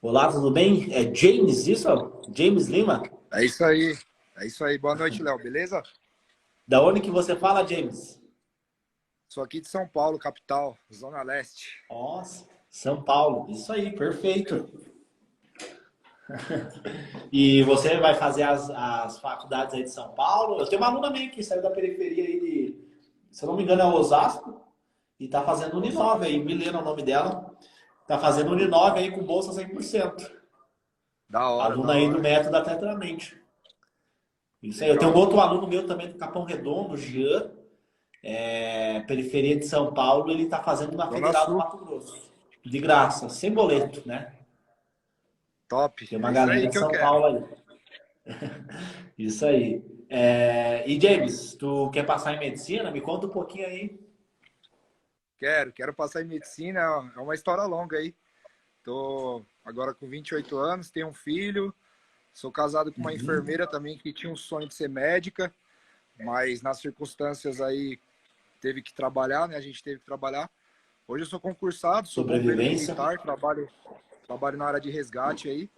Olá, tudo bem? É James, isso? James Lima? É isso aí. É isso aí. Boa noite, Léo. Beleza? Da onde que você fala, James? Sou aqui de São Paulo, capital, Zona Leste. Nossa, São Paulo. Isso aí, perfeito. E você vai fazer as faculdades aí de São Paulo? Eu tenho uma aluna minha que saiu da periferia aí se eu não me engano, é Osasco, e tá fazendo Uninove aí, Milena é o nome dela. Tá fazendo Uninove aí com bolsa 100%. Da hora, da Aluna aí do hora. método da Tetramente. Isso aí. Eu tenho um Legal. outro aluno meu também do Capão Redondo, o Jean. Periferia de São Paulo, ele está fazendo na Zona Federal do Sul, Mato Grosso. De graça, sem boleto, né? top. Tem uma É isso galera aí de que eu São quero. Paulo aí. Isso aí. E James, tu quer passar em medicina? Me conta um pouquinho aí. Quero passar em medicina. É uma história longa aí. Tô agora com 28 anos, tenho um filho. Sou casado com uma Uhum. enfermeira também que tinha um sonho de ser médica, mas nas circunstâncias aí teve que trabalhar, né? A gente teve que trabalhar. Hoje eu sou concursado, sou bombeiro Sobrevivência. militar, trabalho na área de resgate aí.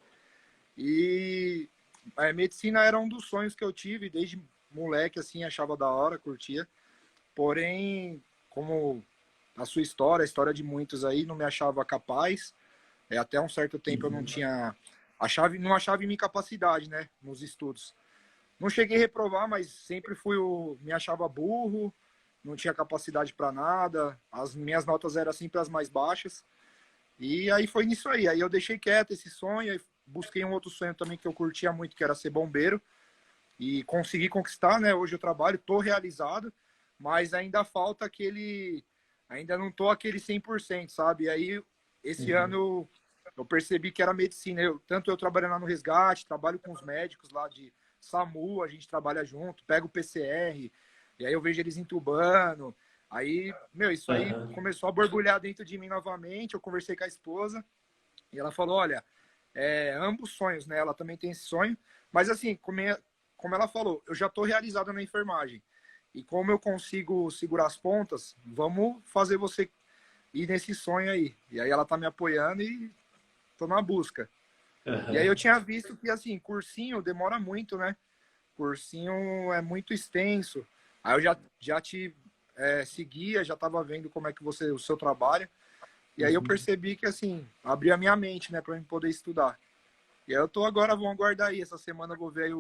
E a medicina era um dos sonhos que eu tive desde moleque, assim, achava da hora, curtia. Porém, como a sua história, a história de muitos aí, não me achava capaz. Até um certo tempo eu não Uhum. tinha não achava em minha capacidade, né, nos estudos. Não cheguei a reprovar, mas sempre me achava burro, não tinha capacidade para nada. As minhas notas eram sempre as mais baixas. E aí foi nisso aí. Aí eu deixei quieto esse sonho, aí busquei um outro sonho também que eu curtia muito, que era ser bombeiro. E consegui conquistar, né? Hoje eu trabalho, estou realizado, mas ainda falta aquele. Ainda não tô aquele 100%, sabe? E aí, esse Uhum. ano, eu percebi que era medicina. Tanto eu trabalhando lá no resgate, trabalho com os médicos lá de SAMU, a gente trabalha junto, pega o PCR, e aí eu vejo eles entubando. Aí, meu, isso aí Uhum. começou a borbulhar dentro de mim novamente. Eu conversei com a esposa e ela falou: olha, ambos sonhos, né? Ela também tem esse sonho, mas assim, como ela falou, eu já estou realizada na enfermagem. E como eu consigo segurar as pontas, vamos fazer você ir nesse sonho aí. E aí ela tá me apoiando e tô na busca. E aí eu Uhum. tinha visto que, assim, cursinho demora muito, né? Cursinho é muito extenso. Aí eu já te seguia, já estava vendo como é que o seu trabalho. E aí eu Uhum. percebi que, assim, abri a minha mente, né, para eu poder estudar. E aí eu tô agora, vou aguardar aí. Essa semana eu vou ver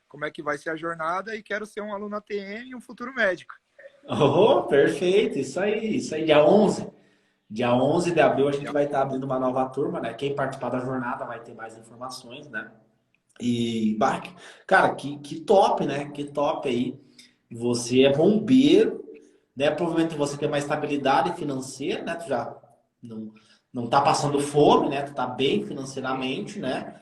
como é que vai ser a jornada e quero ser um aluno ATM e um futuro médico. Oh, perfeito, isso aí, isso aí. Dia 11 de abril a gente vai estar abrindo uma nova turma, né? Quem participar da jornada vai ter mais informações, né? E, cara, que top, né? Que top aí. Você é bombeiro, né? Provavelmente você tem uma estabilidade financeira, né? Tu já não, não tá passando fome, né? Tu tá bem financeiramente, né?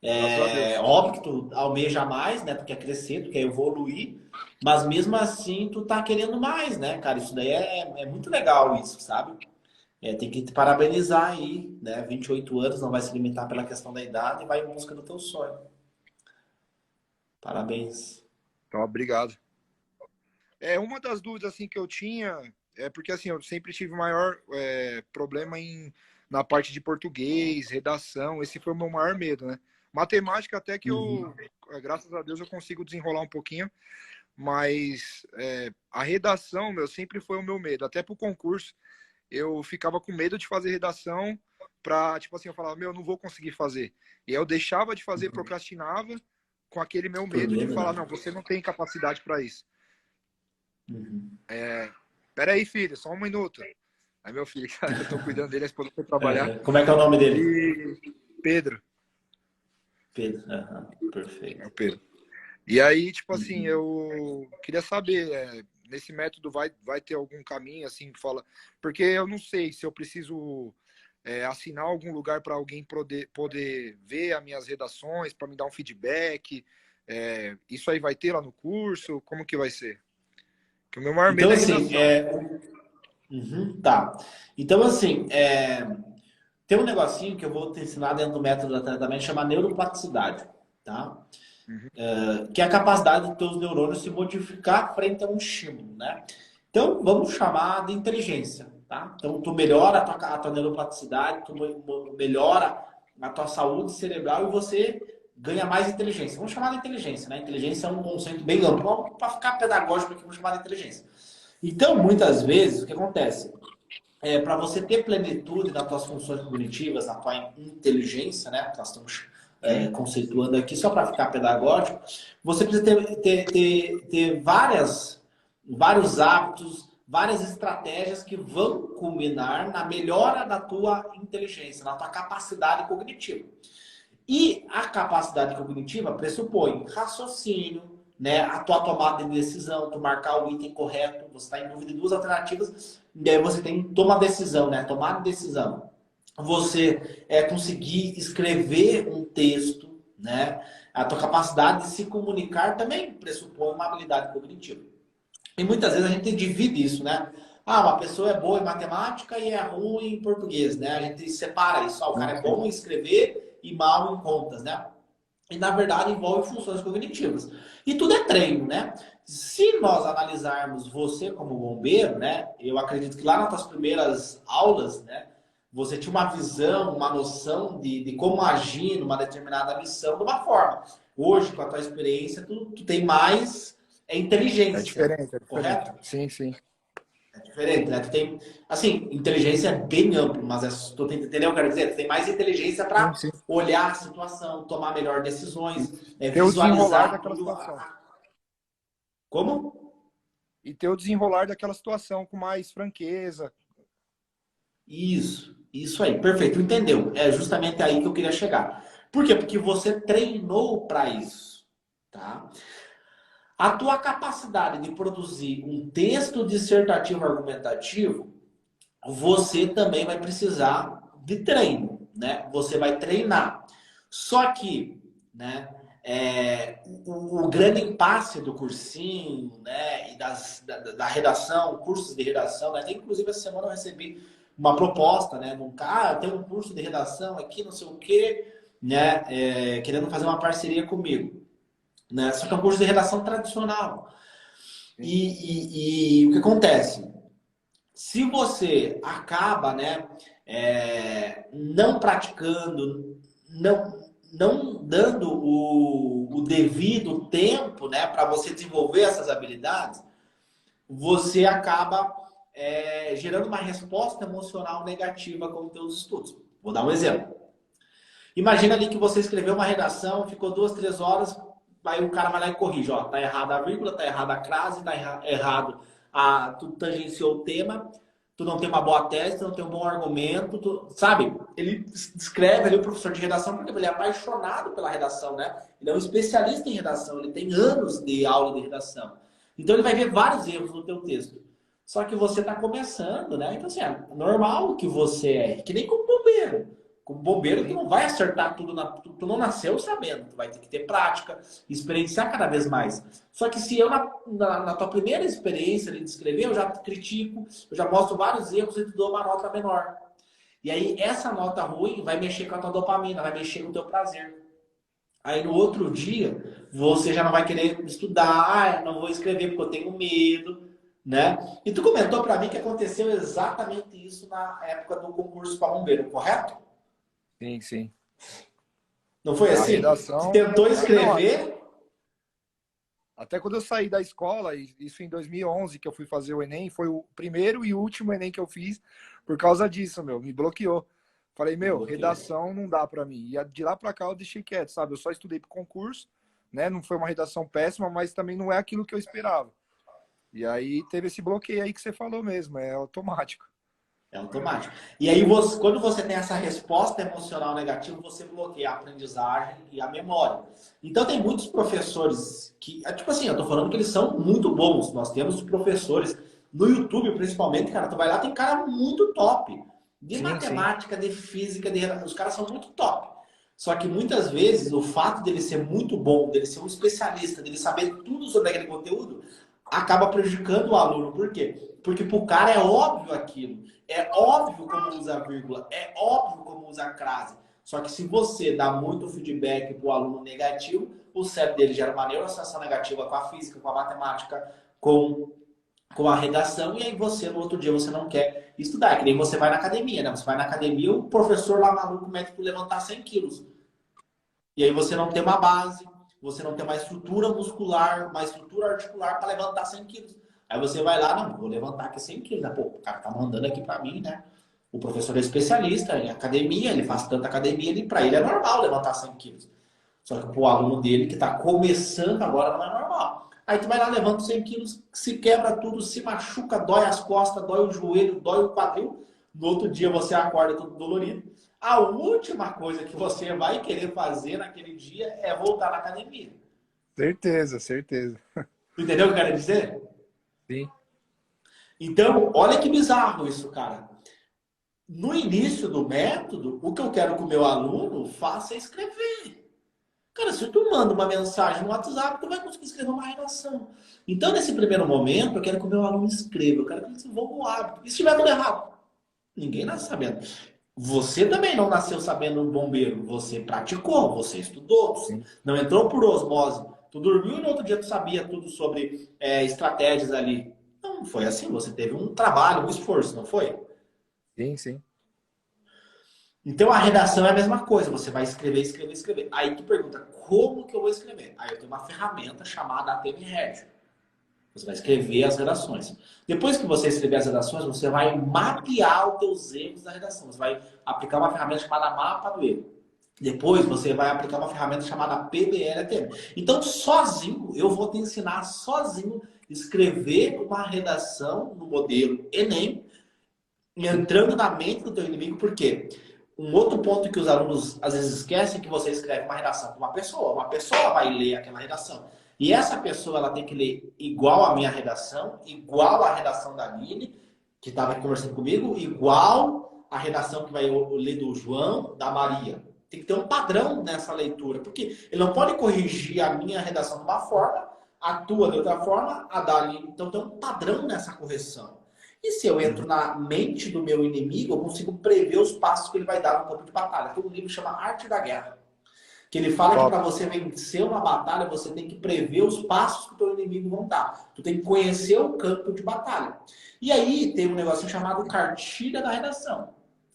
Graças a É Deus. óbvio que tu almeja mais, né? Tu quer crescer, tu quer evoluir, mas mesmo assim tu tá querendo mais, né, cara? Isso daí é muito legal isso, sabe? Tem que te parabenizar aí, né? 28 anos, não vai se limitar pela questão da idade e vai em busca do teu sonho. Parabéns. Então, obrigado. Uma das dúvidas assim que eu tinha é porque assim eu sempre tive maior problema na parte de português, redação. Esse foi o meu maior medo, né? Matemática até que Uhum. graças a Deus, eu consigo desenrolar um pouquinho, mas a redação, meu, sempre foi o meu medo. Até pro concurso, eu ficava com medo de fazer redação pra, tipo assim, eu falava, meu, eu não vou conseguir fazer. E aí eu deixava de fazer, procrastinava com aquele meu Por medo de medo, né? falar, não, você não tem capacidade para isso. Uhum. Peraí, filho, só um minuto. Aí meu filho, eu tô cuidando dele, a esposa foi trabalhar. Como é que é o nome dele? E Pedro, Pedro. Aham, é perfeito. o Pedro. E aí, tipo assim, Uhum. eu queria saber, nesse método vai ter algum caminho, assim, que fala. Porque eu não sei se eu preciso assinar algum lugar para alguém poder ver as minhas redações, para me dar um feedback. Isso aí vai ter lá no curso? Como que vai ser? Porque o meu maior Então, medo é assim, redação. uhum, tá. Então, assim, tem um negocinho que eu vou te ensinar dentro do método de tratamento, chama neuroplasticidade, tá? Uhum. Que é a capacidade dos teus neurônios se modificar frente a um estímulo, né? Então, vamos chamar de inteligência, tá? Então, tu melhora a tua neuroplasticidade, tu melhora na tua saúde cerebral e você ganha mais inteligência. Vamos chamar de inteligência, né? Inteligência é um conceito bem amplo. Para ficar pedagógico aqui, vamos chamar de inteligência. Então, muitas vezes, o que acontece? Para você ter plenitude nas tuas funções cognitivas, na tua inteligência, né? Nós estamos conceituando aqui, só para ficar pedagógico, você precisa ter vários hábitos, várias estratégias que vão culminar na melhora da tua inteligência, na tua capacidade cognitiva. E a capacidade cognitiva pressupõe raciocínio, né? A tua tomada de decisão, tu marcar o item correto, você está em dúvida de duas alternativas, e aí você tem que tomar decisão, né? Tomar decisão. Você conseguir escrever um texto, né? A tua capacidade de se comunicar também pressupõe uma habilidade cognitiva. E muitas vezes a gente divide isso, né? Ah, uma pessoa é boa em matemática e é ruim em português, né? A gente separa isso. Ah, o cara é bom em escrever e mal em contas, né? E, na verdade, envolve funções cognitivas. E tudo é treino, né? Se nós analisarmos você como bombeiro, né? Eu acredito que lá nas tuas primeiras aulas, né? Você tinha uma visão, uma noção de como agir numa determinada missão de uma forma. Hoje, com a tua experiência, tu tem mais inteligência. É diferente. Correto? Sim, sim. É diferente, né? Tu tem, assim, inteligência é bem amplo, mas tu tem, entendeu o que eu quero dizer? Tu tem mais inteligência para olhar a situação, tomar melhor decisões, ter o desenrolar visualizar daquela tudo. situação. Como? E ter o desenrolar daquela situação com mais franqueza. Isso aí, perfeito, entendeu? É justamente aí que eu queria chegar. Por quê? Porque você treinou para isso, tá? A tua capacidade de produzir um texto dissertativo argumentativo, você também vai precisar de treino, né? Você vai treinar. Só que, né, o grande impasse do cursinho, né, e da redação, cursos de redação, né? Inclusive essa semana eu recebi uma proposta, né, de um cara, tem um curso de redação aqui, não sei o quê, né, querendo fazer uma parceria comigo, né? Só que é um curso de redação tradicional. E o que acontece? Se você acaba, né, não praticando, não dando o devido tempo, né, para você desenvolver essas habilidades, você acaba gerando uma resposta emocional negativa com os seus estudos. Vou dar um exemplo. Imagina ali que você escreveu uma redação, ficou 2, 3 horas, aí o cara vai lá e corrige, ó, tá errada a vírgula, tá errada a crase, tá errado tu tangenciou o tema, tu não tem uma boa tese, tu não tem um bom argumento, sabe? Ele escreve ali o professor de redação porque ele é apaixonado pela redação, né? Ele é um especialista em redação, ele tem anos de aula de redação. Então ele vai ver vários erros no teu texto. Só que você está começando, né? Então assim, é normal que você que nem como bombeiro. Como bombeiro, tu não vai acertar tudo, tu não nasceu sabendo, tu vai ter que ter prática, experienciar cada vez mais. Só que se eu, na tua primeira experiência de escrever, eu já critico, eu já mostro vários erros e te dou uma nota menor. E aí, essa nota ruim vai mexer com a tua dopamina, vai mexer com o teu prazer. Aí, no outro dia, você já não vai querer estudar, não vou escrever porque eu tenho medo, né? E tu comentou para mim que aconteceu exatamente isso na época do concurso para bombeiro, correto? Sim, sim. Não foi assim? Redação, você tentou escrever? Até quando eu saí da escola, isso em 2011, que eu fui fazer o Enem, foi o primeiro e último Enem que eu fiz por causa disso, me bloqueou. Falei, redação não dá para mim. E de lá para cá eu deixei quieto, sabe? Eu só estudei pro concurso, né? Não foi uma redação péssima, mas também não é aquilo que eu esperava. E aí teve esse bloqueio aí que você falou mesmo, é automático. É automático. E aí, quando você tem essa resposta emocional negativa, você bloqueia a aprendizagem e a memória. Então, tem muitos professores que, tipo assim, eu tô falando que eles são muito bons. Nós temos professores no YouTube, principalmente, cara, tu vai lá, tem cara muito top. De matemática, de física, os caras são muito top. Só que muitas vezes, o fato dele ser muito bom, dele ser um especialista, dele saber tudo sobre aquele conteúdo, acaba prejudicando o aluno. Por quê? Porque pro cara é óbvio aquilo. É óbvio como usa a vírgula. É óbvio como usa a crase. Só que se você dá muito feedback pro aluno negativo, o cérebro dele gera uma neuroassociação negativa com a física, com a matemática, com com a redação, e aí você, no outro dia, você não quer estudar. É que nem você vai na academia, né? Você vai na academia, o professor lá maluco mete para levantar 100 quilos. E aí você não tem uma base, você não tem uma estrutura muscular, uma estrutura articular para levantar 100 quilos. Aí você vai lá, não, vou levantar aqui 100 quilos. Né? Pô, o cara tá mandando aqui para mim, né? O professor é especialista em academia, ele faz tanta academia, para ele é normal levantar 100 quilos. Só que pro aluno dele que está começando agora não é normal. Aí tu vai lá, levanta 100 quilos, se quebra tudo, se machuca, dói as costas, dói o joelho, dói o quadril. No outro dia você acorda todo dolorido. A última coisa que você vai querer fazer naquele dia é voltar na academia. Certeza, certeza. Entendeu o que eu quero dizer? Sim. Então, olha que bizarro isso, cara. No início do método, o que eu quero que o meu aluno faça é escrever. Cara, se tu manda uma mensagem no WhatsApp, tu vai conseguir escrever uma redação. Então, nesse primeiro momento, eu quero que o meu aluno escreva. Eu quero que ele desenvolva o hábito. E se tiver tudo errado? Ninguém nasce sabendo. Você também não nasceu sabendo um bombeiro. Você praticou, você estudou, Sim. não entrou por osmose. Tu dormiu e no outro dia tu sabia tudo sobre estratégias ali. Não foi assim. Você teve um trabalho, um esforço, não foi? Sim, sim. Então a redação é a mesma coisa. Você vai escrever, escrever, escrever. Aí tu pergunta, como que eu vou escrever? Aí eu tenho uma ferramenta chamada ATMRed. Você vai escrever as redações. Depois que você escrever as redações, você vai mapear os teus erros da redação. Você vai aplicar uma ferramenta chamada mapa do erro. Depois você vai aplicar uma ferramenta chamada PBL-ATM. Então, sozinho, eu vou te ensinar sozinho escrever uma redação no modelo Enem, entrando na mente do teu inimigo, por quê? Um outro ponto que os alunos às vezes esquecem é que você escreve uma redação com uma pessoa. Uma pessoa vai ler aquela redação. E essa pessoa ela tem que ler igual a minha redação, igual a redação da Aline, que estava conversando comigo, igual a redação que vai ler do João, da Maria. Tem que ter um padrão nessa leitura, porque ele não pode corrigir a minha redação de uma forma, a tua de outra forma, a da Aline. Então tem um padrão nessa correção. E se eu entro na mente do meu inimigo, eu consigo prever os passos que ele vai dar no campo de batalha. Tem um livro que chama Arte da Guerra. Que ele fala que para você vencer uma batalha, você tem que prever os passos que o teu inimigo vão dar. Tu tem que conhecer o campo de batalha. E aí tem um negócio chamado cartilha da redação.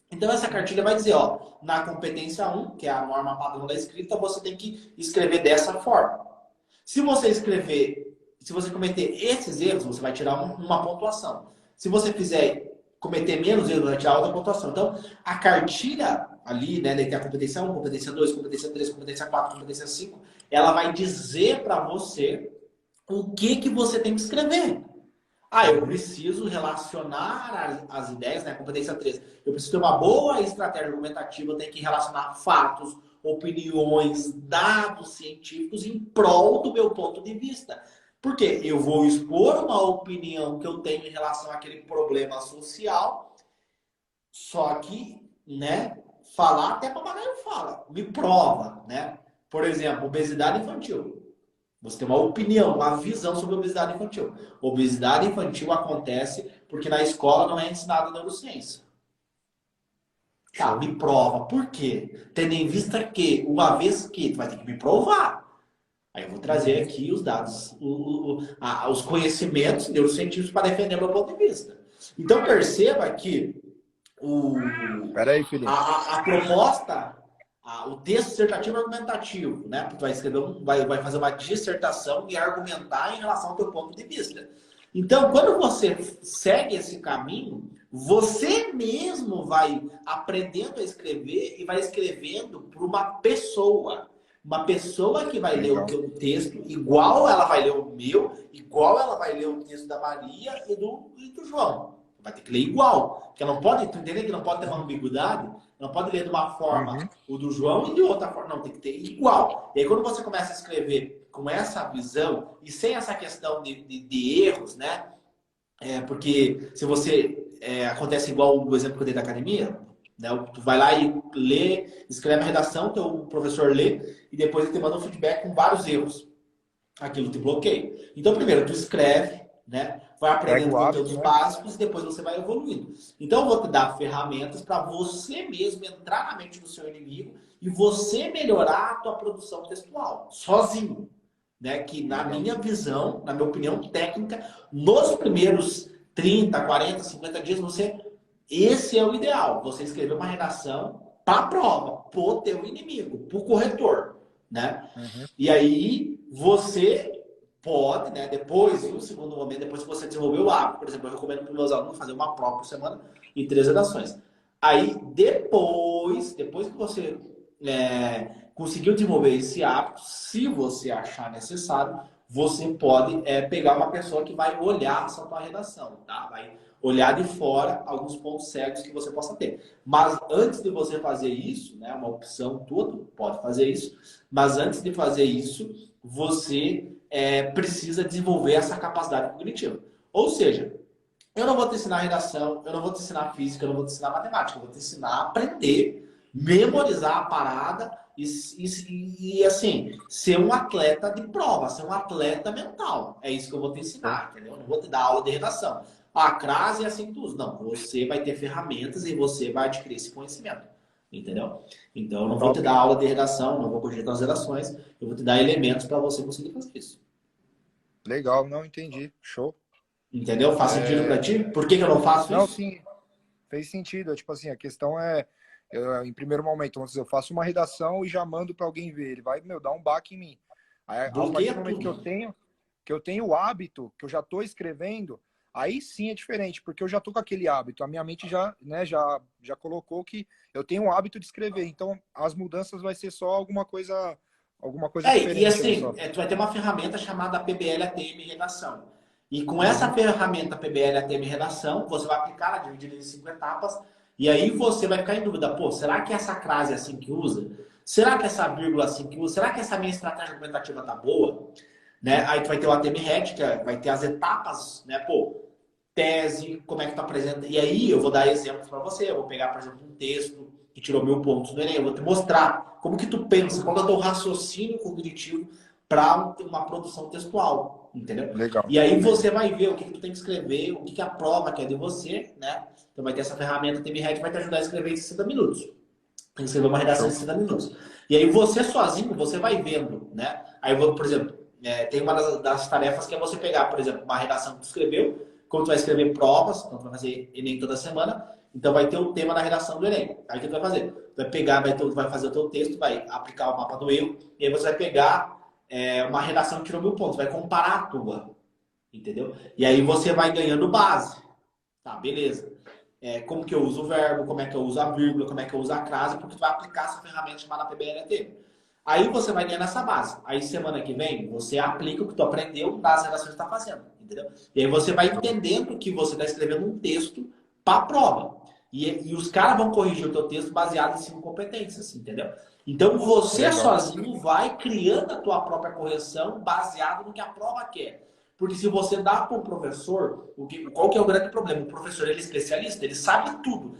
Então essa cartilha vai dizer, ó, na competência 1, que é a norma padrão da escrita, você tem que escrever dessa forma. Se você escrever, se você cometer esses erros, você vai tirar uma pontuação. Se você fizer cometer menos erros, vai tirar outra pontuação. Então, a cartilha ali, né, tem a competência 1, competência 2, competência 3, competência 4, competência 5, ela vai dizer para você o que você tem que escrever. Ah, eu preciso relacionar as ideias, né? Competência 3. Eu preciso ter uma boa estratégia argumentativa, eu tenho que relacionar fatos, opiniões, dados científicos em prol do meu ponto de vista. Porque eu vou expor uma opinião que eu tenho em relação àquele problema social, só que, né, falar até papagaio fala, me prova, né? Por exemplo, obesidade infantil. Você tem uma opinião, uma visão sobre obesidade infantil. Obesidade infantil acontece porque na escola não é ensinada neurociência. Tá, me prova. Por quê? Tendo em vista que, uma vez que, tu vai ter que me provar. Aí eu vou trazer aqui os dados, os conhecimentos neurocientíficos para defender meu ponto de vista. Então perceba que Peraí, Felipe. a proposta, o texto dissertativo argumentativo, né? Tu vai escrever vai fazer uma dissertação e argumentar em relação ao teu ponto de vista. Então, quando você segue esse caminho, você mesmo vai aprendendo a escrever e vai escrevendo para uma pessoa. Uma pessoa que vai ler o teu texto, igual ela vai ler o meu, igual ela vai ler o texto da Maria e do João. Vai ter que ler igual. Porque não pode, tu entender que não pode ter uma ambiguidade, não pode ler de uma forma o do João e de outra forma. Não, tem que ter igual. E aí quando você começa a escrever com essa visão e sem essa questão de erros, né? Porque se você acontece igual o exemplo que eu dei da academia, né? Tu vai lá e lê, escreve a redação, teu professor lê e depois ele te manda um feedback com vários erros. Aquilo te bloqueia. Então, primeiro, tu escreve, né? Vai aprendendo conteúdos básicos e depois você vai evoluindo. Então, eu vou te dar ferramentas para você mesmo entrar na mente do seu inimigo e você melhorar a tua produção textual, sozinho. né? Que na Legal. minha visão, na minha opinião técnica, nos primeiros 30, 40, 50 dias, esse é o ideal. Você escrever uma redação para a prova, pro teu inimigo, pro corretor, né? Uhum. E aí você pode, né? Depois, no segundo momento, depois que você desenvolveu o hábito, por exemplo, eu recomendo para os meus alunos fazer uma prova por semana e 3 redações. Aí depois que você conseguiu desenvolver esse hábito, se você achar necessário, você pode pegar uma pessoa que vai olhar essa tua redação, tá? Vai olhar de fora alguns pontos cegos que você possa ter. Mas antes de você fazer isso, né, uma opção tua, pode fazer isso, mas antes de fazer isso, você precisa desenvolver essa capacidade cognitiva. Ou seja, eu não vou te ensinar redação, eu não vou te ensinar física, eu não vou te ensinar matemática, eu vou te ensinar a aprender, memorizar a parada e assim, ser um atleta de prova, ser um atleta mental. É isso que eu vou te ensinar, entendeu? Eu não vou te dar aula de redação. A crase é assim que tu usa. Não, você vai ter ferramentas e você vai adquirir esse conhecimento. Entendeu? Então, eu não vou te Top. dar aula de redação, não vou corrigir as redações, eu vou te dar elementos para você conseguir fazer isso. Legal, não entendi. Show. Entendeu? Faz sentido para ti? Por que eu não faço Não, isso? sim, fez sentido. Tipo assim, a questão é, em primeiro momento, vamos dizer, eu faço uma redação e já mando para alguém ver. Ele vai, meu, dar um baque em mim. Aí, a partir Bloqueia do momento tudo. que eu tenho o hábito, que eu já estou escrevendo, aí sim é diferente, porque eu já estou com aquele hábito. A minha mente já, né, já colocou que eu tenho o hábito de escrever. Então, as mudanças vai ser só alguma coisa E diferente aí assim, só. tu vai ter uma ferramenta chamada PBL ATM Redação. E com essa Uhum. ferramenta PBL ATM Redação, você vai aplicar ela dividida em 5 etapas, e aí você vai ficar em dúvida, pô, será que essa crase é assim que usa? Será que essa vírgula é assim que usa? Será que essa minha estratégia argumentativa tá boa? Né? Aí tu vai ter o ATM Head, que vai ter as etapas, né? Pô, tese, como é que tu apresenta. E aí eu vou dar exemplos para você. Eu vou pegar, por exemplo, um texto que tirou 1000 pontos do Enem. Eu vou te mostrar como que tu pensa, qual é o teu raciocínio cognitivo para uma produção textual, entendeu? Legal. E aí você vai ver o que tu tem que escrever, o que a prova quer de você, né? Então vai ter essa ferramenta TMRED que vai te ajudar a escrever em 60 minutos. Tem que escrever uma redação em Show. 60 minutos. E aí você sozinho, você vai vendo, né? Aí, por exemplo, tem uma das tarefas que é você pegar, por exemplo, uma redação que tu escreveu, como tu vai escrever provas, então tu vai fazer Enem toda semana, então vai ter o tema da redação do Enem. Aí o que tu vai fazer? Tu vai pegar, vai fazer o teu texto, vai aplicar o mapa do erro, e aí você vai pegar uma redação que tirou 1000 pontos, vai comparar a tua, entendeu? E aí você vai ganhando base. Tá, beleza. Como que eu uso o verbo, como é que eu uso a vírgula, como é que eu uso a crase, porque tu vai aplicar essa ferramenta chamada PBLT. Aí você vai ganhando essa base. Aí semana que vem, você aplica o que tu aprendeu nas redações que tu tá fazendo, entendeu? E aí você vai entendendo que você está escrevendo um texto para a prova. E os caras vão corrigir o teu texto baseado em 5 competências, entendeu? Então você Legal. sozinho vai criando a tua própria correção baseado no que a prova quer. Porque se você dá para o professor, qual que é o grande problema? O professor ele é especialista, ele sabe tudo.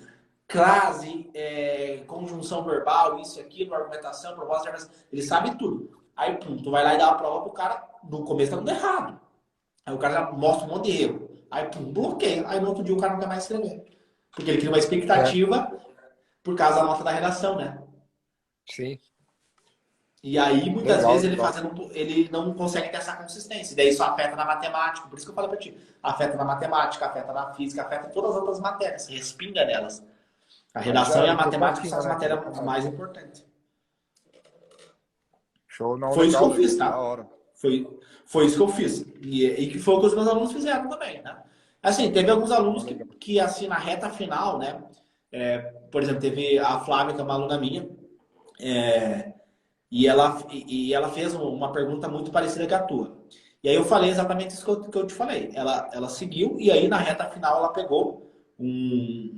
Crase, conjunção verbal, isso, aquilo, argumentação, proposta, ele sabe tudo. Aí, pum, tu vai lá e dá a prova pro cara, no começo tá tudo errado. Aí o cara já mostra um monte de erro. Aí, pum, bloqueia. Aí no outro dia o cara não quer mais escrever. Porque ele cria uma É, expectativa por causa da nota da redação, né? sim. E aí, muitas Legal, vezes, legal. ele não consegue ter essa consistência. E daí isso afeta na matemática. Por isso que eu falei pra ti. Afeta na matemática, afeta na física, afeta em todas as outras matérias. Respinga nelas. A Aí redação já e a matemática são entorpecina, as né? matérias mais importantes. Show, não, Foi isso que legal, eu fiz, da tá? hora. Foi isso que eu fiz. E que foi o que os meus alunos fizeram também, né? Assim, teve alguns alunos Não, legal. que assim, na reta final, né? Por exemplo, teve a Flávia, que é uma aluna minha, e ela fez uma pergunta muito parecida com a tua. E aí eu falei exatamente isso que eu te falei. Ela seguiu e aí na reta final ela pegou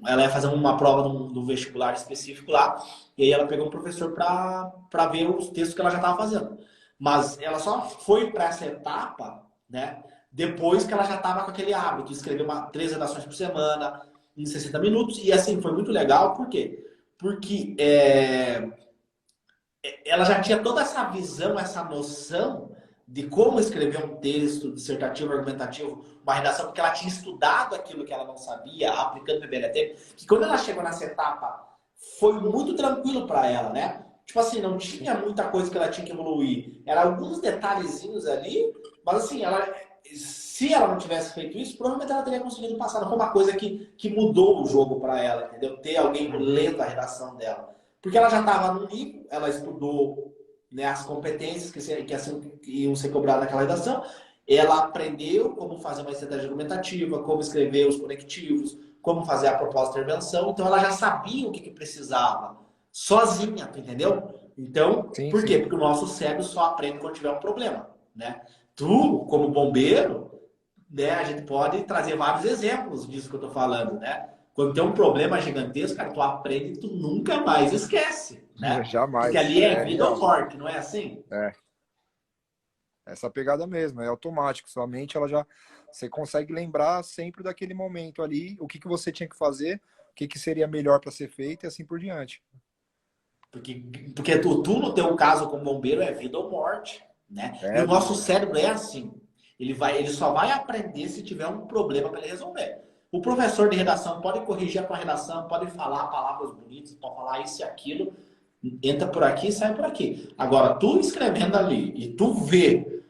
ela ia fazer uma prova do vestibular específico lá, e aí ela pegou um professor para ver os textos que ela já estava fazendo. Mas ela só foi para essa etapa, né, depois que ela já estava com aquele hábito de escrever 3 redações por semana, em 60 minutos, e assim, foi muito legal, por quê? Porque ela já tinha toda essa visão, essa noção de como escrever um texto dissertativo, argumentativo, uma redação, porque ela tinha estudado aquilo que ela não sabia, aplicando o PBLT, que quando ela chegou nessa etapa, foi muito tranquilo para ela, né? tipo assim, não tinha muita coisa que ela tinha que evoluir. Era alguns detalhezinhos ali, mas assim, se ela não tivesse feito isso, provavelmente ela teria conseguido passar. Não foi uma coisa que mudou o jogo para ela, entendeu? Ter alguém lendo a redação dela. Porque ela já estava no nível, ela estudou, né, as competências que iam ser cobradas naquela redação, ela aprendeu como fazer uma estratégia argumentativa, como escrever os conectivos, como fazer a proposta de intervenção, então ela já sabia o que precisava, sozinha, entendeu? Então, Sim, por quê? sim. Porque o nosso cérebro só aprende quando tiver um problema, né? Tu, como bombeiro, né, a gente pode trazer vários exemplos disso que eu tô falando, né? Quando tem um problema gigantesco, cara, tu aprende e tu nunca mais esquece, né? Porque Jamais. ali é É vida ou real. morte, não é assim? É. Essa pegada mesmo, é automático. Sua mente, ela já. Você consegue lembrar sempre daquele momento ali, o que que você tinha que fazer, o que que seria melhor para ser feito e assim por diante. Porque, porque tu, no teu caso como bombeiro, é vida ou morte, né? E o É, nosso cérebro é assim. Ele só vai aprender se tiver um problema para ele resolver. O professor de redação pode corrigir a tua redação, pode falar palavras bonitas, pode falar isso e aquilo, entra por aqui e sai por aqui. Agora, tu escrevendo ali e tu vê,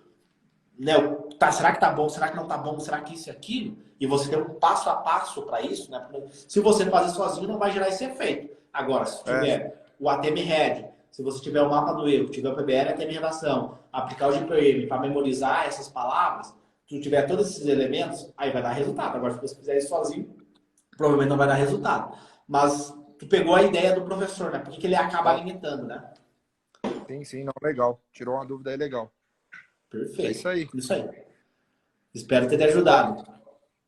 né, tá, será que tá bom, será que não tá bom, será que isso e aquilo, e você tem um passo a passo para isso, né? Se você fazer sozinho, não vai gerar esse efeito. Agora, se é, tiver o ATM-RED, se você tiver o mapa do erro, tiver o PBL, ATM redação, aplicar o GPM para memorizar essas palavras, se tu tiver todos esses elementos, aí vai dar resultado. Agora, se você fizer isso sozinho, provavelmente não vai dar resultado. Mas tu pegou a ideia do professor, né? Por que ele acaba tá. limitando, né? Sim, sim, não, legal. Tirou uma dúvida aí, legal. É isso Perfeito. aí. Isso aí. Espero ter te ajudado.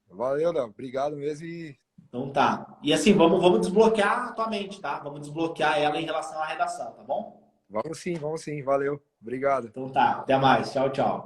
Valeu, Léo. Obrigado mesmo e Então tá. E assim, vamos desbloquear a tua mente, tá? Vamos desbloquear ela em relação à redação, tá bom? vamos sim, vamos sim. Valeu. Obrigado. Então tá. Até mais. Tchau, tchau.